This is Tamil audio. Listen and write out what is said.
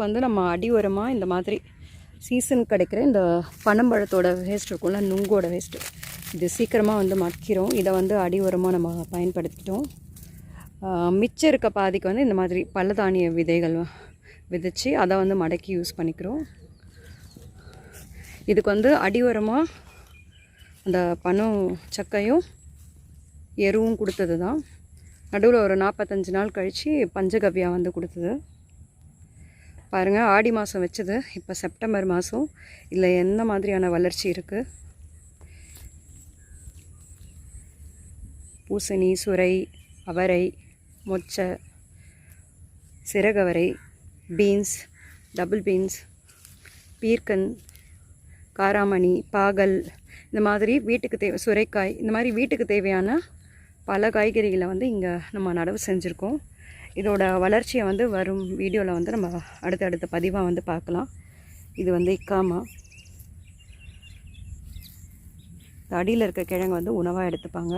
வந்து நம்ம அடி உரமாக இந்த மாதிரி சீசன் கிடைக்கிற இந்த பனம்பழத்தோட வேஸ்ட் இருக்கும்ல, நுங்கோட வேஸ்ட்டு, இது சீக்கிரமாக வந்து மக்கிரும். இதை வந்து அடி உரமாக நம்ம பயன்படுத்திட்டோம். மிச்சம் இருக்க பாதிக்கு வந்து இந்த மாதிரி பல்லதானிய விதைகள் விதைச்சி அதை வந்து மடக்கி யூஸ் பண்ணிக்கிறோம். இதுக்கு வந்து அடி உரமாக அந்த பனம் சக்கையும் எருவும் கொடுத்தது தான். நடுவில் ஒரு 45 நாள் கழித்து பஞ்சகவ்யா வந்து கொடுத்தது. பாருங்கள், ஆடி மாதம் வச்சது இப்போ செப்டம்பர் மாதம். இதில் எந்த மாதிரியான வளர்ச்சி இருக்குது. பூசணி, சுரை, அவரை, மொச்சை, சிறகவரை, பீன்ஸ், டபுள் பீன்ஸ், பீர்க்கன், காராமணி, பாகல், இந்த மாதிரி வீட்டுக்கு சுரைக்காய், இந்த மாதிரி வீட்டுக்கு தேவையான பல காய்கறிகளை வந்து இங்கே நம்ம நடவு செஞ்சுருக்கோம். இதோட வளர்ச்சியை வந்து வரும் வீடியோவில் வந்து நம்ம அடுத்தடுத்த பதிவாக வந்து பார்க்கலாம். இது வந்து இக்காமா, அடியில் இருக்க கிழங்கு வந்து உணவாக எடுத்துப்பாங்க.